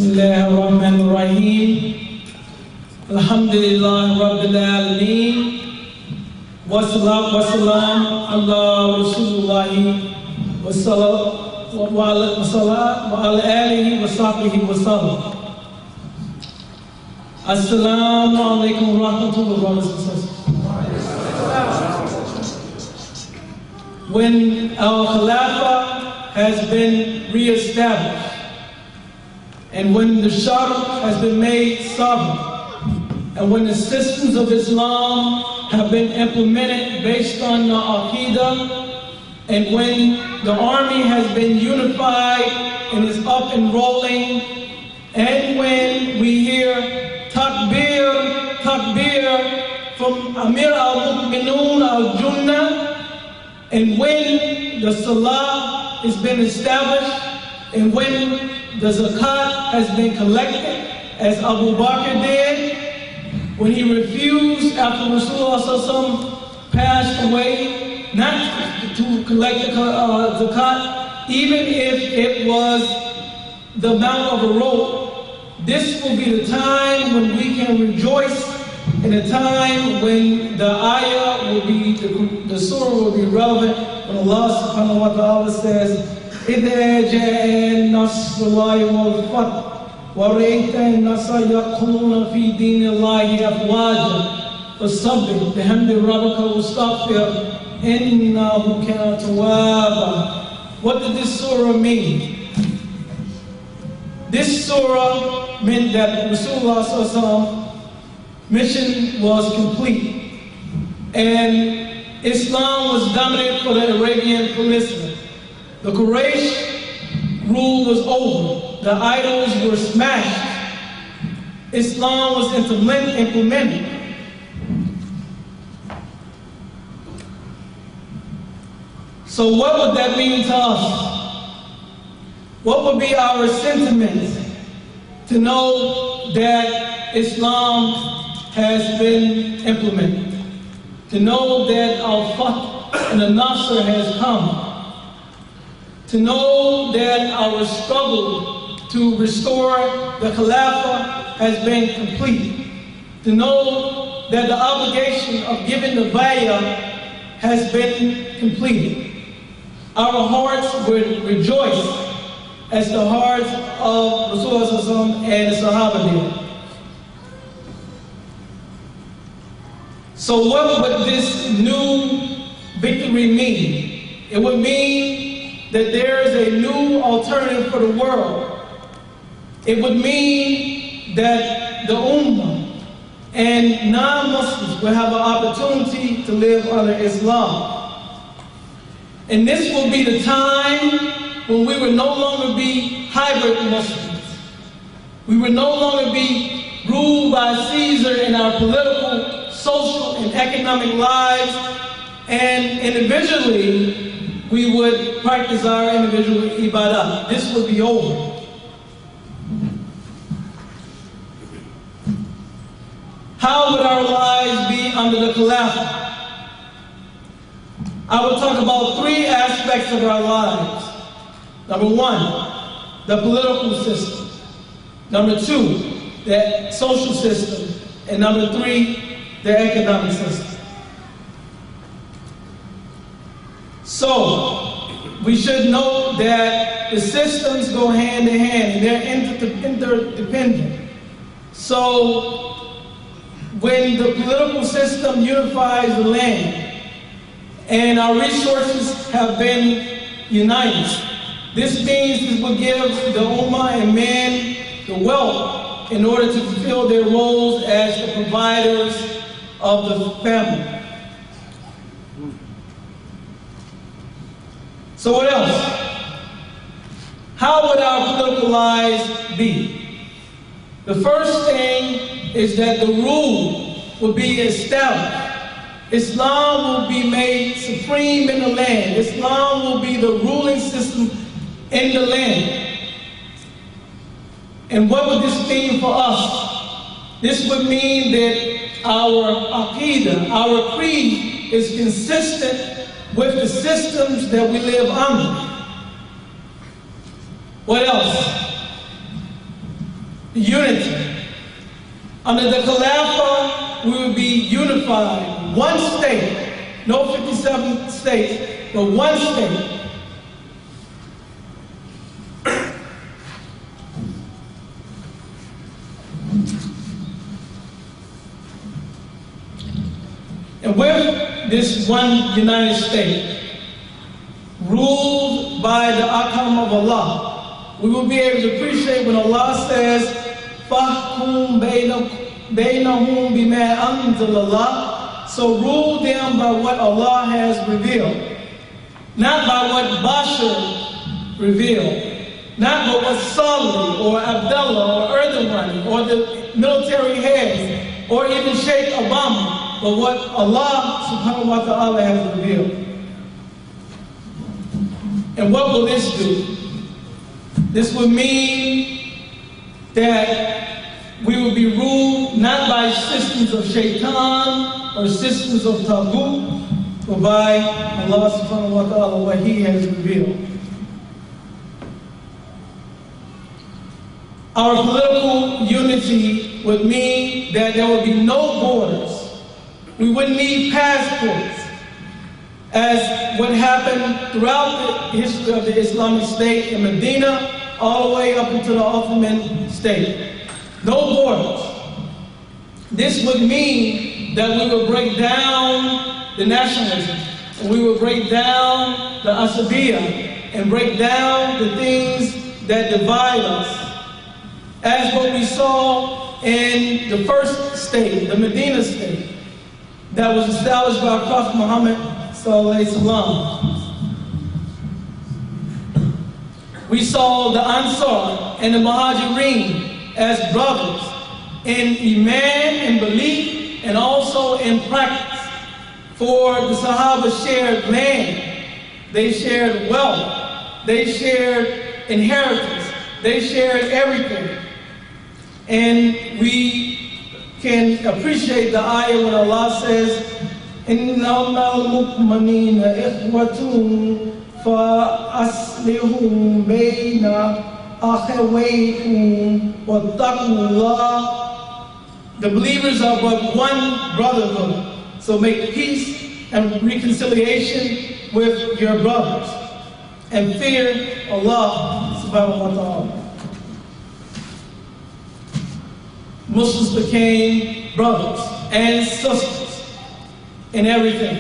Bismillahirrahmanirrahim. Alhamdulillah Rabbil Alameen. Wassalam ala Rasulullahi wa ala alihi wa sahbihi wa sallam. Assalamu alaikum wa rahmatullahi brothers and sisters. When our Khilafah has been re-established, and when the Shara has been made sovereign, and when the systems of Islam have been implemented based on the Aqidah, and when the army has been unified and is up and rolling, and when we hear takbir, takbir from Amir al-Mu'minun al-Junnah, and when the Salah has been established, and when the Zakat has been collected, as Abu Bakr did, when he refused after Rasulullah passed away not to collect the Zakat, even if it was the amount of a rope. This will be the time when we can rejoice, and a time when the ayah will be, the surah will be relevant, when Allah subhanahu wa ta'ala says, إِذَا جَاءَ نَصْرُ اللَّهِ وَالْفَتْحُ وَرَأَيْتَ النَّاسَ يَدْخُلُونَ فِي دِينِ اللَّهِ أَفْوَاجًا فَسَبِّحْ بِحَمْدِ رَبِّكَ وَاسْتَغْفِرْ إِنَّهُ كَانَ تَوَّابًا. What did this surah mean? This surah meant that Rasulullah's mission was complete, and Islam was dominant for the Arabian Peninsula. The Quraysh rule was over. The idols were smashed. Islam was implemented. So what would that mean to us? What would be our sentiments to know that Islam has been implemented? To know that al-Fath and al-Nasr has come? To know that our struggle to restore the Khilafah has been complete. To know that the obligation of giving the bay'ah has been completed. Our hearts would rejoice as the hearts of Rasulullah and the Sahaba did. So what would this new victory mean? It would mean that there is a new alternative for the world. It would mean that the Ummah and non-Muslims will have an opportunity to live under Islam. And this will be the time when we will no longer be hybrid Muslims. We will no longer be ruled by Caesar in our political, social, and economic lives, and individually, we would practice our individual ibadah. This would be over. How would our lives be under the Khilafah? I will talk about three aspects of our lives. Number one, the political system. Number two, the social system. And number three, the economic system. So, we should know that the systems go hand in hand, and they're interdependent. So, when the political system unifies the land, and our resources have been united, this means it will give the Ummah and men the wealth in order to fulfill their roles as the providers of the family. So what else? How would our political lives be? The first thing is that the rule will be established. Islam will be made supreme in the land. Islam will be the ruling system in the land. And what would this mean for us? This would mean that our aqidah, our creed, is consistent with the systems that we live under. What else? unity. Under the Khilafah, we would be unified. One state, no 57 states, but one state. And with this one United States, ruled by the Ahkam of Allah, we will be able to appreciate when Allah says, فَحْكُمْ بَيْنَهُمْ بِمَا أَنزَلَ اللَّهُ. So rule them by what Allah has revealed, not by what Bashar revealed, not by what Salih or Abdullah or Erdogan or the military heads or even Sheikh Obama, but what Allah subhanahu wa ta'ala has revealed. And what will this do? This will mean that we will be ruled not by systems of shaitan or systems of taghut, but by Allah subhanahu wa ta'ala, what He has revealed. Our political unity would mean that there would be no borders. We wouldn't need passports, as what happened throughout the history of the Islamic State in Medina, all the way up into the Ottoman state. No borders. This would mean that we would break down the nationalism, and we would break down the asabiya, and break down the things that divide us, as what we saw in the first state, the Medina state, that was established by Prophet Muhammad sallallahu alaihi wasallam. We saw the Ansar and the Muhajirin as brothers in iman and belief, and also in practice. For the Sahaba shared land, they shared wealth, they shared inheritance, they shared everything. And we can appreciate the ayah when Allah says, إِنَّمَا الْمُؤْمِنِينَ إِخْوَةٌ فَأَصْلِحُوا بَيْنَ أَخَوَيْكُمْ وَاتَّقُوا اللَّهَ. The believers are but one brotherhood, so make peace and reconciliation with your brothers, and fear Allah subhanahu wa ta'ala. Muslims became brothers and sisters in everything.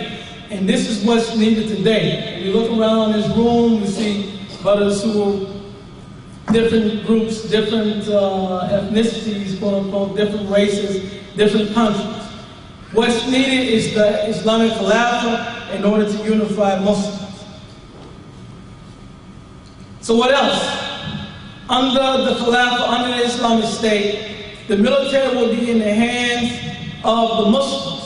And this is what's needed today. When you look around this room, you see brothers who are different groups, different ethnicities, quote unquote, different races, different countries. What's needed is the Islamic Khilafah in order to unify Muslims. So what else? Under the Khilafah, under the Islamic State, the military will be in the hands of the Muslims.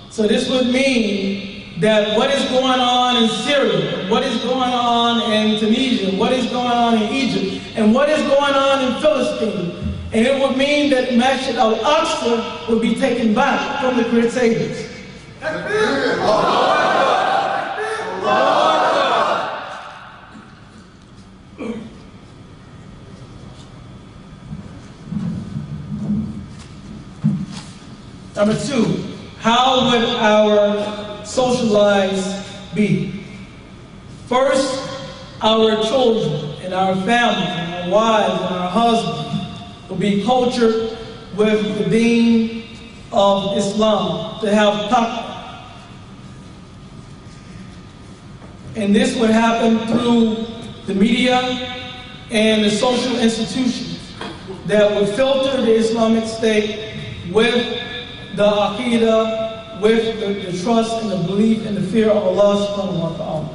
So this would mean that what is going on in Syria, what is going on in Tunisia, what is going on in Egypt, and what is going on in Philistine, and it would mean that Masjid al-Aqsa would be taken back from the Crusaders. Number two, how would our social lives be? First, our children and our families and our wives and our husbands will be cultured with the deen of Islam, to have taqwa. And this would happen through the media and the social institutions that would filter the Islamic State with the aqidah, with the trust and the belief and the fear of Allah subhanahu wa ta'ala.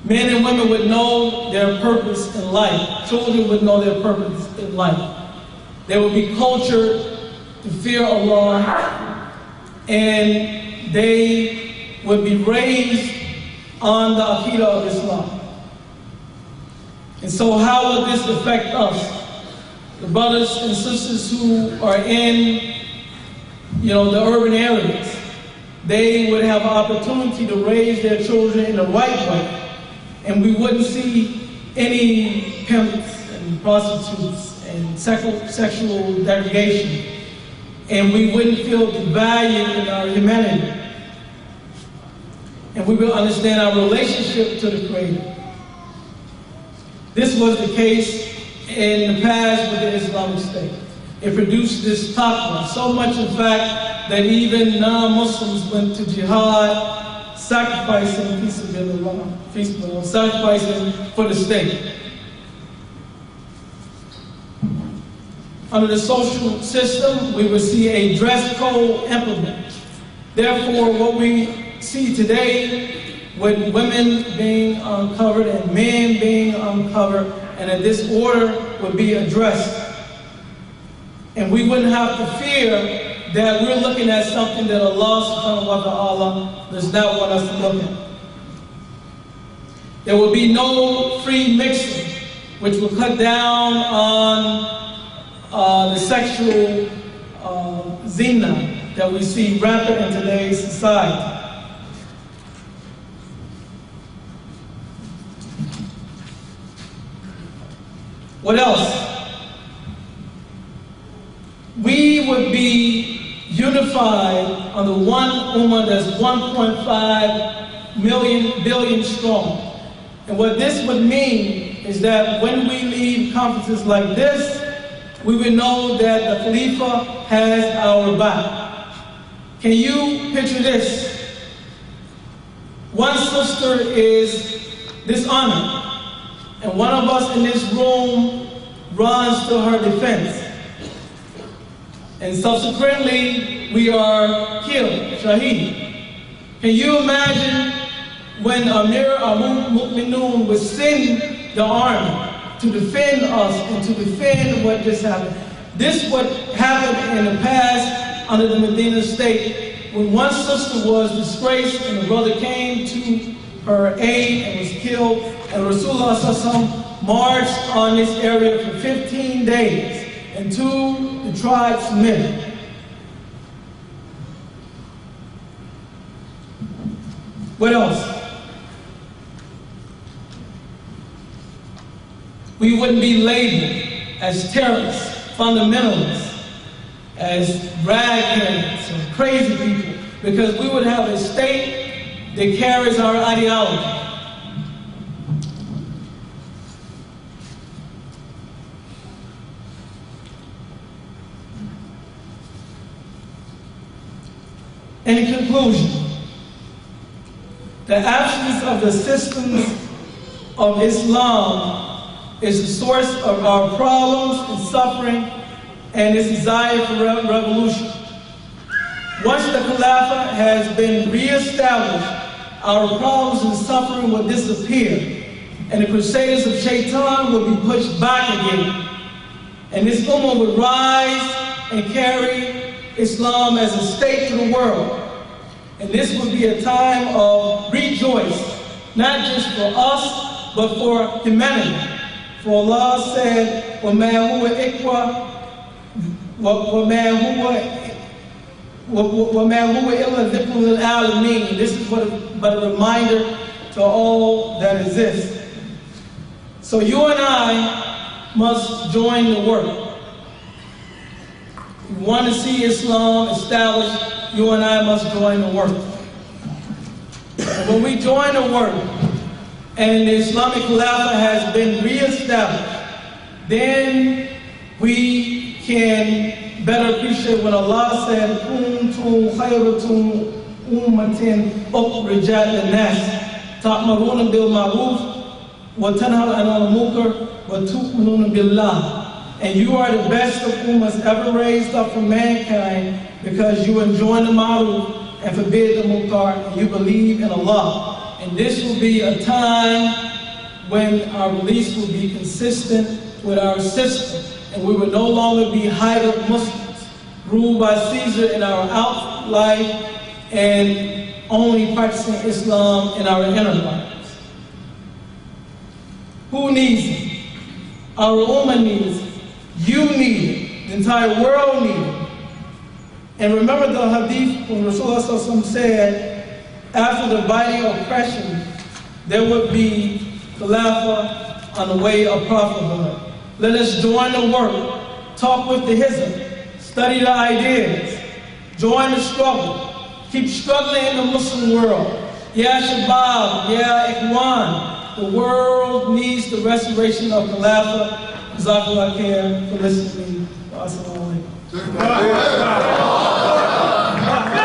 Men and women would know their purpose in life. Children would know their purpose in life. They would be cultured to fear Allah, and they would be raised on the aqidah of Islam. And so how would this affect us? The brothers and sisters who are in the urban areas, they would have an opportunity to raise their children in the right way, and we wouldn't see any pimps and prostitutes and sexual degradation, and we wouldn't feel the value in our humanity, and we will understand our relationship to the Creator. This was the case in the past with the Islamic State. It produced this taqwa, so much in fact that even non-Muslims went to jihad, sacrificing sacrificing for the state. Under the social system, we would see a dress code implemented. Therefore, what we see today, with women being uncovered and men being uncovered, and that this order would be addressed. And we wouldn't have to fear that we're looking at something that Allah subhanahu wa ta'ala does not want us to look at. There will be no free mixing, which will cut down on the sexual zina that we see rampant in today's society. What else? We would be unified under one ummah that's 1.5 billion strong. And what this would mean is that when we leave conferences like this, we would know that the Khilafah has our back. Can you picture this? One sister is dishonored, and one of us in this room runs to her defense. And subsequently, we are killed, shaheed. Can you imagine when Amir al-Mu'minun would send the army to defend us and to defend what just happened? This would happen in the past under the Medina state, when one sister was disgraced and the brother came to her aid and was killed, and Rasulullah marched on this area for 15 days until the tribe submitted. What else? We wouldn't be labeled as terrorists, fundamentalists, as ragheads or crazy people, because we would have a state that carries our ideology. In conclusion, the absence of the systems of Islam is the source of our problems and suffering and its desire for revolution. Once the Khilafah has been reestablished, our problems and suffering will disappear, and the crusaders of Shaitan will be pushed back again. And this ummah would rise and carry Islam as a state to the world. And this would be a time of rejoice, not just for us, but for humanity. For Allah said, وَمَا هُوَ إِلَّا ذِكْرٌ لِلْعَالَمِينَ. This is but a reminder to all that exists. So you and I must join the work. If you want to see Islam established, you and I must join the work. And when we join the work, and the Islamic Khilafah has been reestablished, then we can better appreciate when Allah said, "Kuntum khayratum ummatin ukhrijat lin-nas, ta'muruna bil ma'ruf wa tanhauna 'anil munkar wa tu'minuna billah." And you are the best of ummahs ever raised up from mankind, because you enjoin the ma'ruf and forbid the munkar, and you believe in Allah. And this will be a time when our release will be consistent with our system, and we will no longer be hybrid Muslims, ruled by Caesar in our outer life and only practicing Islam in our inner lives. Who needs it? Our ummah needs it. You need it. The entire world needs it. And remember the hadith when Rasulullah said, after the biting oppression, there would be Khilafah on the way of prophethood. Let us join the work, talk with the Hizb, study the ideas, join the struggle, keep struggling in the Muslim world. Ya Shabab, Ya Ikhwan, the world needs the restoration of Khilafah. Jazakallah khair for listening. Assalamu alaikum.